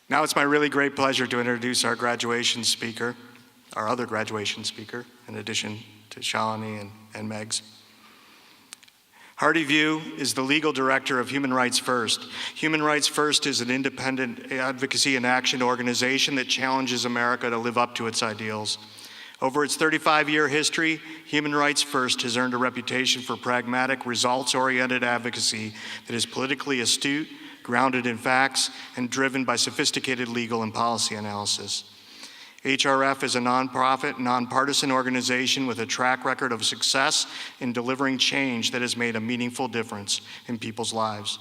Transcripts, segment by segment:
Now it's my really great pleasure to introduce our graduation speaker, our other graduation speaker, in addition to Shalini and Megs. Vieux is the legal director of Human Rights First. Human Rights First is an independent advocacy and action organization that challenges America to live up to its ideals. Over its 35-year history, Human Rights First has earned a reputation for pragmatic, results-oriented advocacy that is politically astute, grounded in facts, and driven by sophisticated legal and policy analysis. HRF is a nonprofit, nonpartisan organization with a track record of success in delivering change that has made a meaningful difference in people's lives.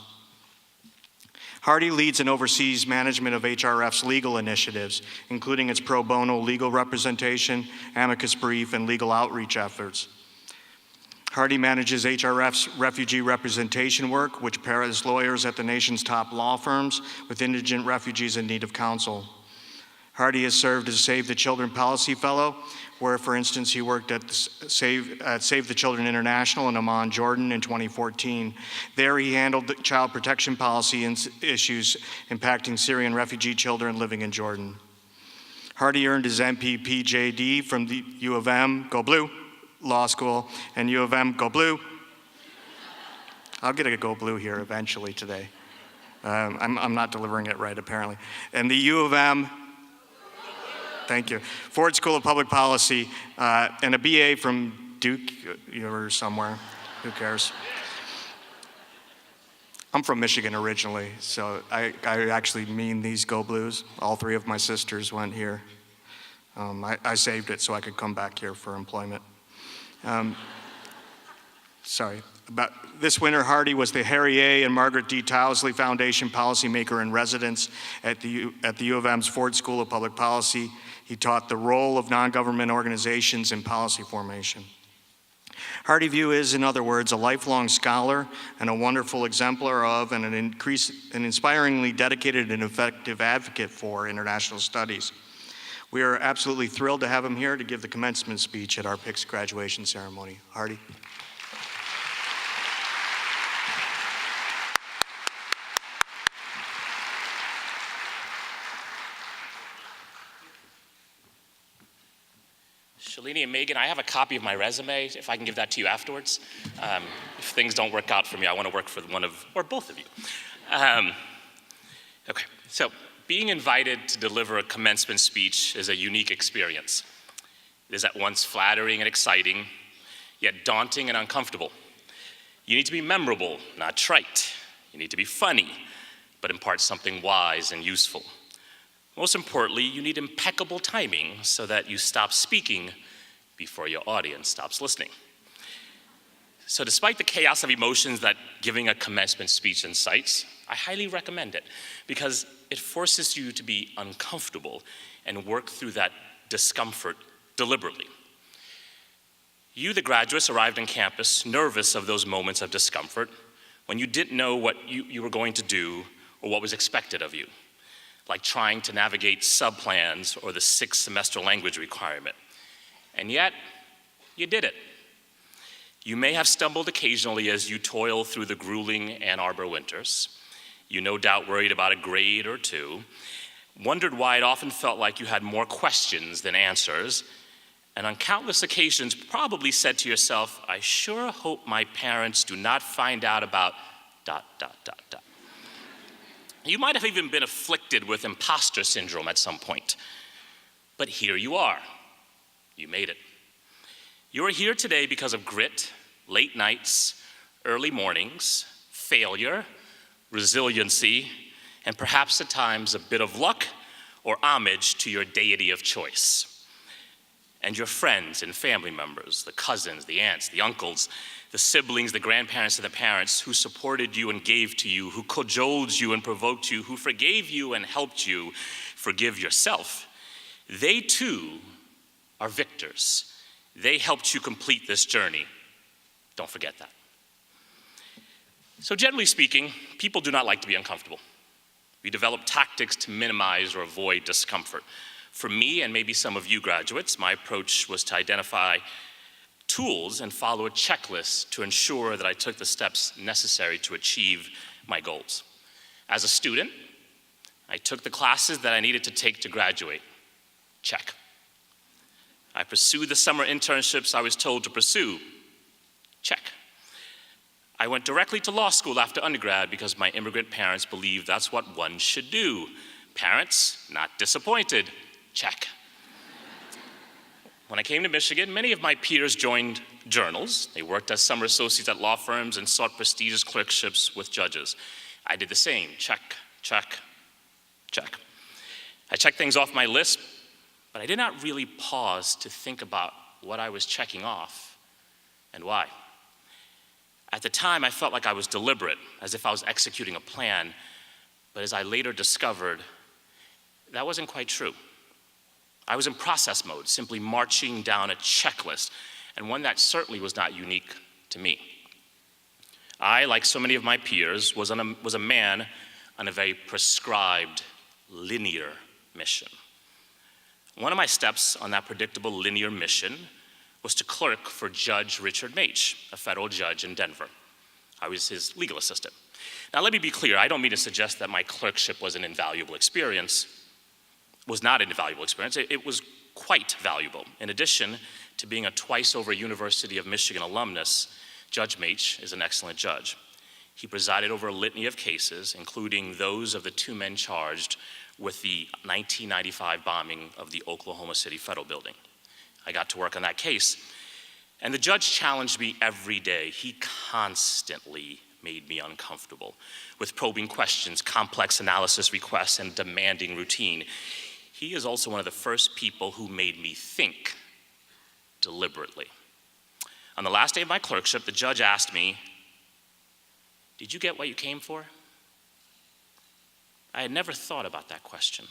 Hardy leads and oversees management of HRF's legal initiatives, including its pro bono legal representation, amicus brief, and legal outreach efforts. Hardy manages HRF's refugee representation work, which pairs lawyers at the nation's top law firms with indigent refugees in need of counsel. Hardy has served as Save the Children Policy Fellow, where, for instance, he worked at Save the Children International in Amman, Jordan in 2014. There he handled the child protection policy issues impacting Syrian refugee children living in Jordan. Hardy earned his MPPJD from the U of M, go blue, Law School, and U of M, go blue. I'll get a go blue here eventually today. I'm not delivering it right, apparently. And the U of M, thank you, Ford School of Public Policy, and a BA from Duke or somewhere, who cares? I'm from Michigan originally, so I actually mean these go blues. All three of my sisters went here. I saved it so I could come back here for employment. This winter, Hardy was the Harry A. and Margaret D. Towsley Foundation Policymaker in Residence at the U of M's Ford School of Public Policy. He taught the role of non-government organizations in policy formation. Vieux is, in other words, a lifelong scholar and a wonderful exemplar of and an inspiringly dedicated and effective advocate for international studies. We are absolutely thrilled to have him here to give the commencement speech at our PICS graduation ceremony. Hardy. Shalini and Megan, I have a copy of my resume, if I can give that to you afterwards. If things don't work out for me, I want to work for one of, or both of you. Okay, so being invited to deliver a commencement speech is a unique experience. It is at once flattering and exciting, yet daunting and uncomfortable. You need to be memorable, not trite. You need to be funny, but impart something wise and useful. Most importantly, you need impeccable timing so that you stop speaking before your audience stops listening. So despite the chaos of emotions that giving a commencement speech incites, I highly recommend it because it forces you to be uncomfortable and work through that discomfort deliberately. You, the graduates, arrived on campus nervous of those moments of discomfort when you didn't know what you were going to do or what was expected of you, like trying to navigate subplans or the 6-semester language requirement. And yet, you did it. You may have stumbled occasionally as you toil through the grueling Ann Arbor winters. You no doubt worried about a grade or two, wondered why it often felt like you had more questions than answers, and on countless occasions probably said to yourself, I sure hope my parents do not find out about ... You might have even been afflicted with imposter syndrome at some point. But here you are. You made it. You are here today because of grit, late nights, early mornings, failure, resiliency, and perhaps at times a bit of luck or homage to your deity of choice. And your friends and family members, the cousins, the aunts, the uncles, the siblings, the grandparents, and the parents who supported you and gave to you, who cajoled you and provoked you, who forgave you and helped you forgive yourself, they too are victors. They helped you complete this journey. Don't forget that. So generally speaking, people do not like to be uncomfortable. We develop tactics to minimize or avoid discomfort. For me, and maybe some of you graduates, my approach was to identify tools and follow a checklist to ensure that I took the steps necessary to achieve my goals. As a student, I took the classes that I needed to take to graduate. Check. I pursued the summer internships I was told to pursue. Check. I went directly to law school after undergrad because my immigrant parents believed that's what one should do. Parents, not disappointed. Check. When I came to Michigan, many of my peers joined journals. They worked as summer associates at law firms and sought prestigious clerkships with judges. I did the same. Check, check, check. I checked things off my list, but I did not really pause to think about what I was checking off and why. At the time, I felt like I was deliberate, as if I was executing a plan, but as I later discovered, that wasn't quite true. I was in process mode, simply marching down a checklist, and one that certainly was not unique to me. I, like so many of my peers, was a man on a very prescribed, linear mission. One of my steps on that predictable linear mission was to clerk for Judge Richard Mach, a federal judge in Denver. I was his legal assistant. Now let me be clear, I don't mean to suggest that my clerkship was an invaluable experience. It was not an invaluable experience, it was quite valuable. In addition to being a twice over University of Michigan alumnus, Judge Mach is an excellent judge. He presided over a litany of cases, including those of the two men charged with the 1995 bombing of the Oklahoma City Federal Building. I got to work on that case, and the judge challenged me every day. He constantly made me uncomfortable with probing questions, complex analysis requests, and demanding routine. He is also one of the first people who made me think deliberately. On the last day of my clerkship, the judge asked me, "Did you get what you came for?" I had never thought about that question.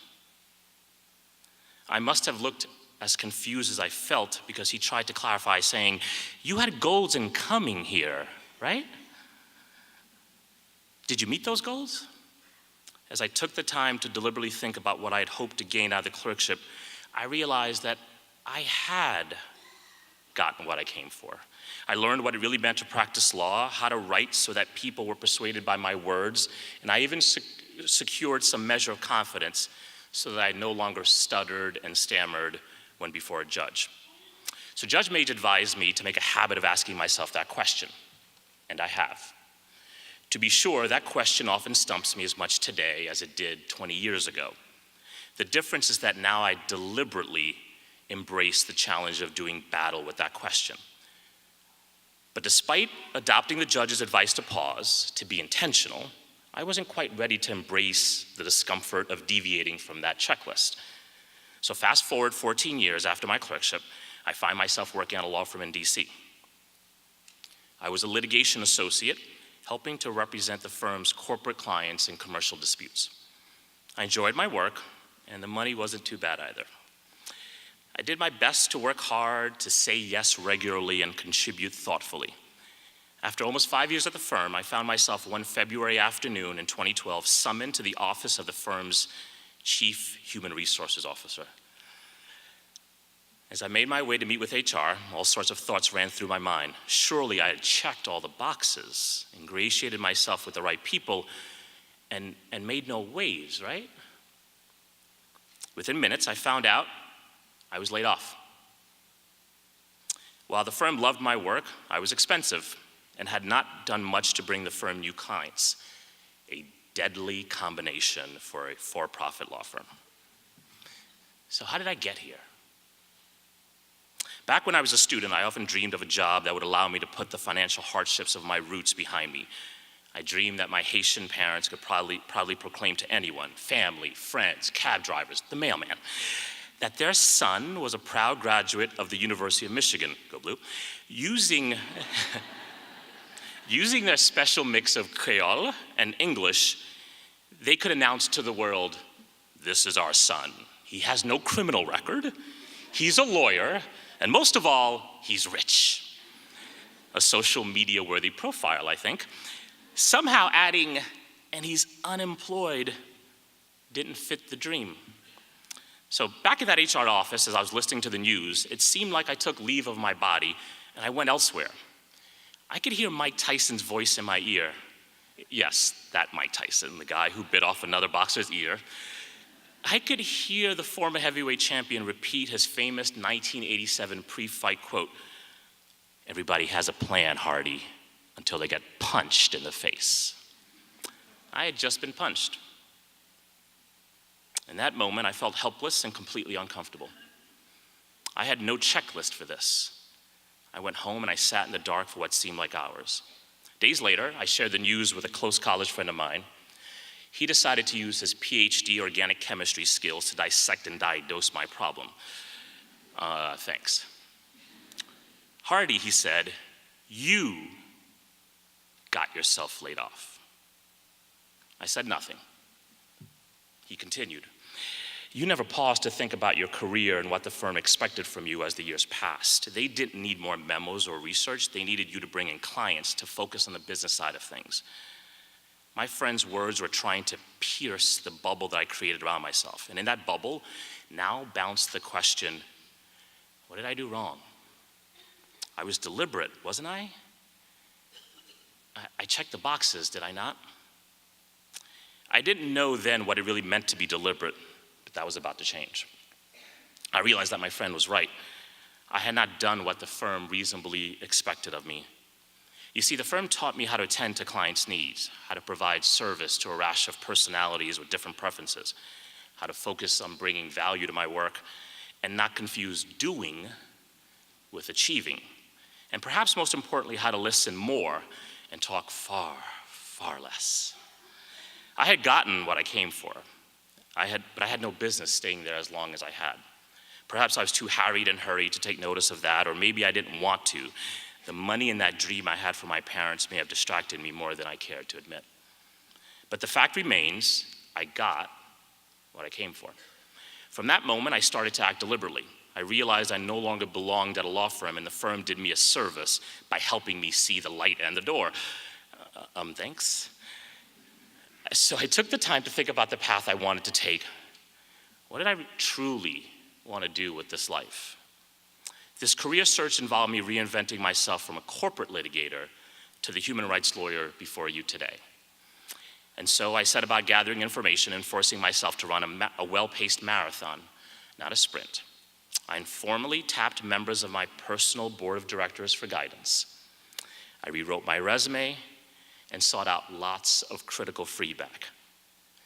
I must have looked as confused as I felt because he tried to clarify, saying, "You had goals in coming here, right? Did you meet those goals?" As I took the time to deliberately think about what I had hoped to gain out of the clerkship, I realized that I had gotten what I came for. I learned what it really meant to practice law, how to write so that people were persuaded by my words, and I even secured some measure of confidence so that I no longer stuttered and stammered when before a judge. So Judge Mage advised me to make a habit of asking myself that question, and I have. To be sure, that question often stumps me as much today as it did 20 years ago. The difference is that now I deliberately embrace the challenge of doing battle with that question. But despite adopting the judge's advice to pause, to be intentional, I wasn't quite ready to embrace the discomfort of deviating from that checklist. So fast forward 14 years after my clerkship, I find myself working at a law firm in DC. I was a litigation associate, helping to represent the firm's corporate clients in commercial disputes. I enjoyed my work, and the money wasn't too bad either. I did my best to work hard, to say yes regularly, and contribute thoughtfully. After almost 5 years at the firm, I found myself one February afternoon in 2012 summoned to the office of the firm's Chief Human Resources Officer. As I made my way to meet with HR, all sorts of thoughts ran through my mind. Surely I had checked all the boxes, ingratiated myself with the right people, and made no waves, right? Within minutes, I found out I was laid off. While the firm loved my work, I was expensive and had not done much to bring the firm new clients, a deadly combination for a for-profit law firm. So how did I get here? Back when I was a student, I often dreamed of a job that would allow me to put the financial hardships of my roots behind me. I dreamed that my Haitian parents could proudly proclaim to anyone, family, friends, cab drivers, the mailman, that their son was a proud graduate of the University of Michigan, go Blue, using their special mix of Creole and English, they could announce to the world, "This is our son. He has no criminal record, he's a lawyer, and most of all, he's rich." A social media worthy profile, I think. Somehow adding, "and he's unemployed," didn't fit the dream. So back at that HR office, as I was listening to the news, it seemed like I took leave of my body and I went elsewhere. I could hear Mike Tyson's voice in my ear. Yes, that Mike Tyson, the guy who bit off another boxer's ear. I could hear the former heavyweight champion repeat his famous 1987 pre-fight quote, "Everybody has a plan, Hardy, until they get punched in the face." I had just been punched. In that moment, I felt helpless and completely uncomfortable. I had no checklist for this. I went home and I sat in the dark for what seemed like hours. Days later, I shared the news with a close college friend of mine. He decided to use his PhD organic chemistry skills to dissect and diagnose my problem. Thanks. "Hardy," he said, "you got yourself laid off." I said nothing. He continued, "You never paused to think about your career and what the firm expected from you as the years passed. They didn't need more memos or research. They needed you to bring in clients to focus on the business side of things." My friend's words were trying to pierce the bubble that I created around myself. And in that bubble, now bounced the question, what did I do wrong? I was deliberate, wasn't I? I checked the boxes, did I not? I didn't know then what it really meant to be deliberate, but that was about to change. I realized that my friend was right. I had not done what the firm reasonably expected of me. You see, the firm taught me how to attend to clients' needs, how to provide service to a rash of personalities with different preferences, how to focus on bringing value to my work, and not confuse doing with achieving. And perhaps most importantly, how to listen more and talk far, far less. I had gotten what I came for, but I had no business staying there as long as I had. Perhaps I was too harried and hurried to take notice of that, or maybe I didn't want to. The money and that dream I had for my parents may have distracted me more than I cared to admit. But the fact remains, I got what I came for. From that moment, I started to act deliberately. I realized I no longer belonged at a law firm, and the firm did me a service by helping me see the light and the door. Thanks. So I took the time to think about the path I wanted to take. What did I truly want to do with this life? This career search involved me reinventing myself from a corporate litigator to the human rights lawyer before you today. And so I set about gathering information and forcing myself to run a well-paced marathon, not a sprint. I informally tapped members of my personal board of directors for guidance. I rewrote my resume and sought out lots of critical feedback.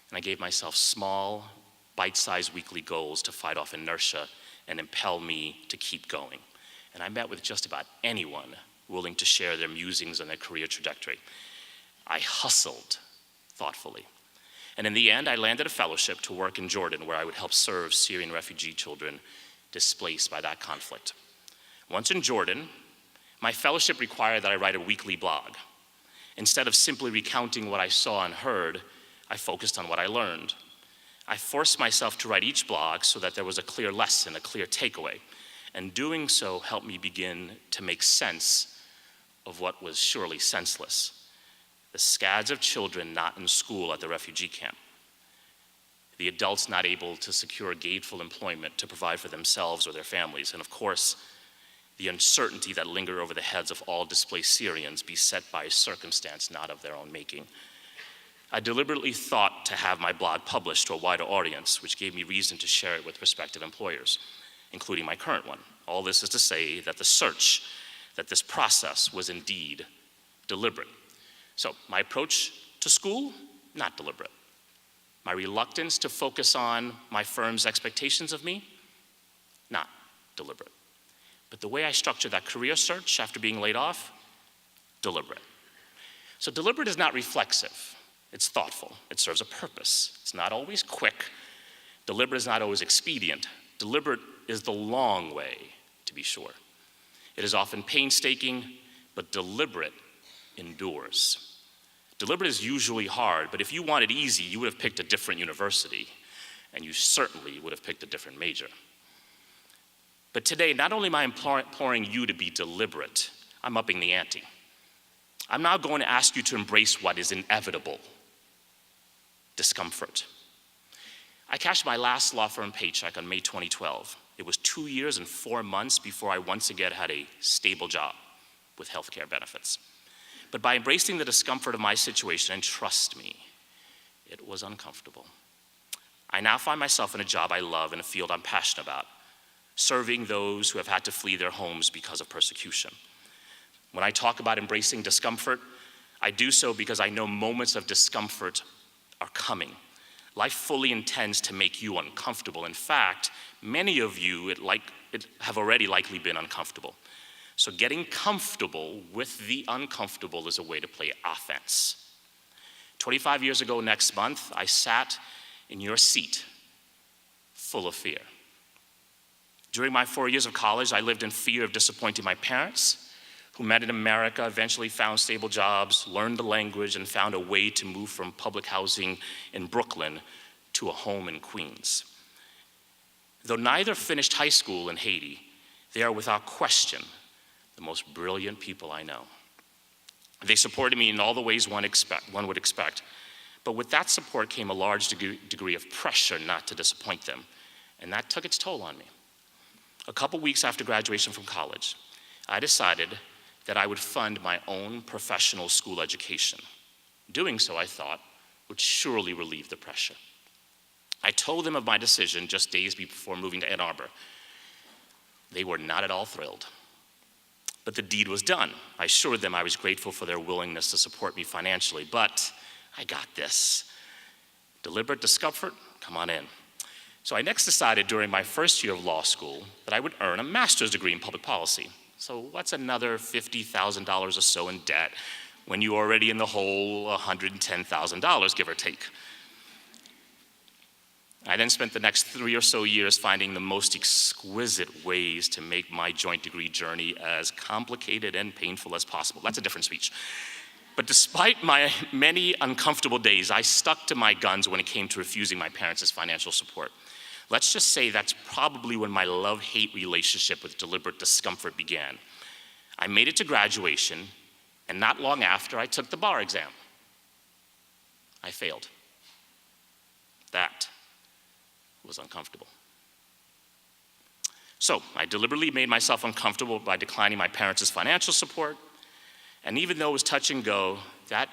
And I gave myself small, bite-sized weekly goals to fight off inertia and impel me to keep going. And I met with just about anyone willing to share their musings on their career trajectory. I hustled thoughtfully. And in the end, I landed a fellowship to work in Jordan, where I would help serve Syrian refugee children displaced by that conflict. Once in Jordan, my fellowship required that I write a weekly blog. Instead of simply recounting what I saw and heard, I focused on what I learned. I forced myself to write each blog so that there was a clear lesson, a clear takeaway. And doing so helped me begin to make sense of what was surely senseless. The scads of children not in school at the refugee camp. The adults not able to secure gainful employment to provide for themselves or their families. And of course, the uncertainty that lingered over the heads of all displaced Syrians beset by a circumstance not of their own making. I deliberately thought to have my blog published to a wider audience, which gave me reason to share it with prospective employers, including my current one. All this is to say that this process was indeed deliberate. So my approach to school, not deliberate. My reluctance to focus on my firm's expectations of me, not deliberate. But the way I structured that career search after being laid off, deliberate. So deliberate is not reflexive. It's thoughtful. It serves a purpose. It's not always quick. Deliberate is not always expedient. Deliberate is the long way, to be sure. It is often painstaking, but deliberate endures. Deliberate is usually hard, but if you wanted easy, you would have picked a different university, and you certainly would have picked a different major. But today, not only am I imploring you to be deliberate, I'm upping the ante. I'm now going to ask you to embrace what is inevitable: discomfort. I cashed my last law firm paycheck on May 2012. It was 2 years and 4 months before I once again had a stable job with health care benefits. But by embracing the discomfort of my situation, and trust me, it was uncomfortable, I now find myself in a job I love in a field I'm passionate about, serving those who have had to flee their homes because of persecution. When I talk about embracing discomfort, I do so because I know moments of discomfort are coming. Life fully intends to make you uncomfortable. In fact, many of you have already likely been uncomfortable. So getting comfortable with the uncomfortable is a way to play offense. 25 years ago next month, I sat in your seat, full of fear. During my 4 years of college, I lived in fear of disappointing my parents, who met in America, eventually found stable jobs, learned the language, and found a way to move from public housing in Brooklyn to a home in Queens. Though neither finished high school in Haiti, they are without question the most brilliant people I know. They supported me in all the ways one would expect, but with that support came a large degree of pressure not to disappoint them, and that took its toll on me. A couple weeks after graduation from college, I decided that I would fund my own professional school education. Doing so, I thought, would surely relieve the pressure. I told them of my decision just days before moving to Ann Arbor. They were not at all thrilled. But the deed was done. I assured them I was grateful for their willingness to support me financially, but I got this. Deliberate discomfort? Come on in. So I next decided during my first year of law school that I would earn a master's degree in public policy. So what's another $50,000 or so in debt when you're already in the hole $110,000, give or take? I then spent the next 3 or so years finding the most exquisite ways to make my joint degree journey as complicated and painful as possible. That's a different speech. But despite my many uncomfortable days, I stuck to my guns when it came to refusing my parents' financial support. Let's just say that's probably when my love-hate relationship with deliberate discomfort began. I made it to graduation, and not long after, I took the bar exam. I failed. That was uncomfortable. So I deliberately made myself uncomfortable by declining my parents' financial support, and even though it was touch and go, that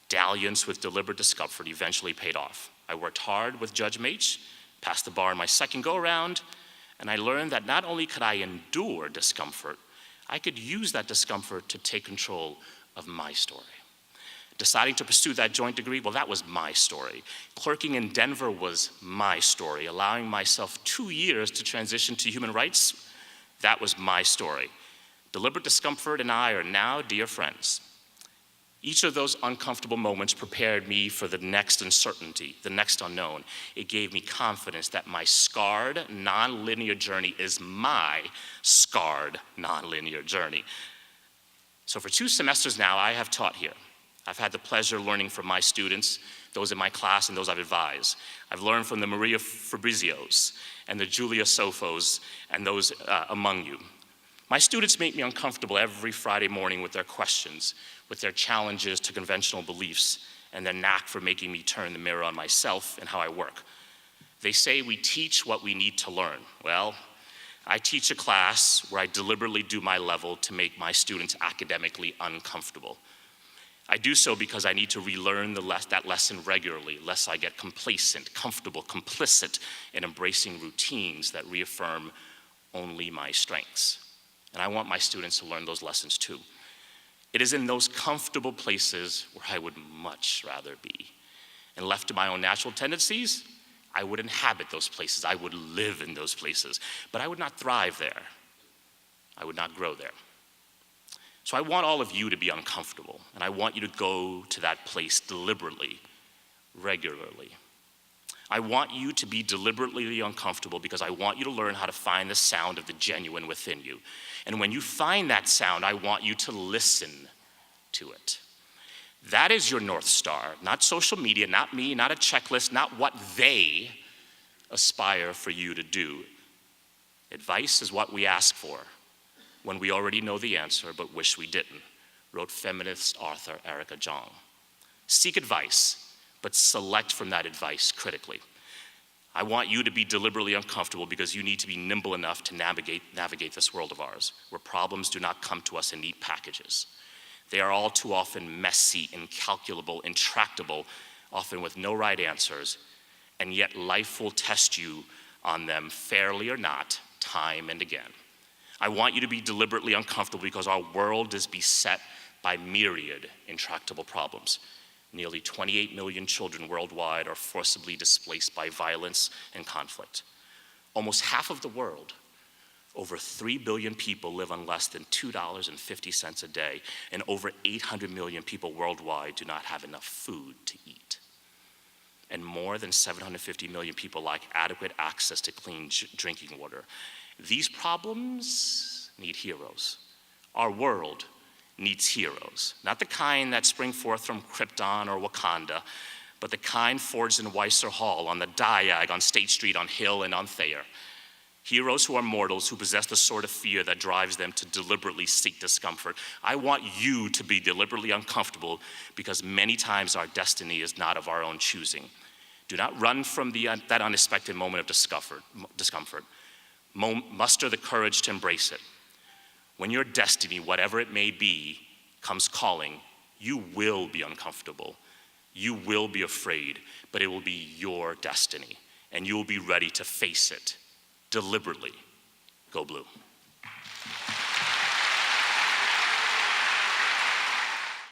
dalliance with deliberate discomfort eventually paid off. I worked hard with Judge Maitch, passed the bar in my second go-around, and I learned that not only could I endure discomfort, I could use that discomfort to take control of my story. Deciding to pursue that joint degree, well, that was my story. Clerking in Denver was my story. Allowing myself 2 years to transition to human rights, that was my story. Deliberate discomfort and I are now dear friends. Each of those uncomfortable moments prepared me for the next uncertainty, the next unknown. It gave me confidence that my scarred, non-linear journey is my scarred, non-linear journey. So for 2 semesters now, I have taught here. I've had the pleasure of learning from my students, those in my class and those I've advised. I've learned from the Maria Fabrizios and the Julia Sofos and those among you. My students make me uncomfortable every Friday morning with their questions, with their challenges to conventional beliefs, and their knack for making me turn the mirror on myself and how I work. They say we teach what we need to learn. Well, I teach a class where I deliberately do my level to make my students academically uncomfortable. I do so because I need to relearn that lesson regularly, lest I get complacent, comfortable, complicit in embracing routines that reaffirm only my strengths. And I want my students to learn those lessons too. It is in those comfortable places where I would much rather be. And left to my own natural tendencies, I would inhabit those places. I would live in those places. But I would not thrive there. I would not grow there. So I want all of you to be uncomfortable, and I want you to go to that place deliberately, regularly. I want you to be deliberately uncomfortable because I want you to learn how to find the sound of the genuine within you. And when you find that sound, I want you to listen to it. That is your North Star, not social media, not me, not a checklist, not what they aspire for you to do. Advice is what we ask for when we already know the answer but wish we didn't, wrote feminist author Erica Jong. Seek advice, but select from that advice critically. I want you to be deliberately uncomfortable because you need to be nimble enough to navigate this world of ours, where problems do not come to us in neat packages. They are all too often messy, incalculable, intractable, often with no right answers, and yet life will test you on them, fairly or not, time and again. I want you to be deliberately uncomfortable because our world is beset by myriad intractable problems. Nearly 28 million children worldwide are forcibly displaced by violence and conflict. Almost half of the world, over 3 billion people, live on less than $2.50 a day, and over 800 million people worldwide do not have enough food to eat. And more than 750 million people lack adequate access to clean drinking water. These problems need heroes. Our world needs heroes, not the kind that spring forth from Krypton or Wakanda, but the kind forged in Weiser Hall, on the Diag, on State Street, on Hill, and on Thayer. Heroes who are mortals, who possess the sort of fear that drives them to deliberately seek discomfort. I want you to be deliberately uncomfortable because many times our destiny is not of our own choosing. Do not run from that unexpected moment of discomfort. Muster the courage to embrace it. When your destiny, whatever it may be, comes calling, you will be uncomfortable. You will be afraid, but it will be your destiny, and you will be ready to face it deliberately. Go Blue.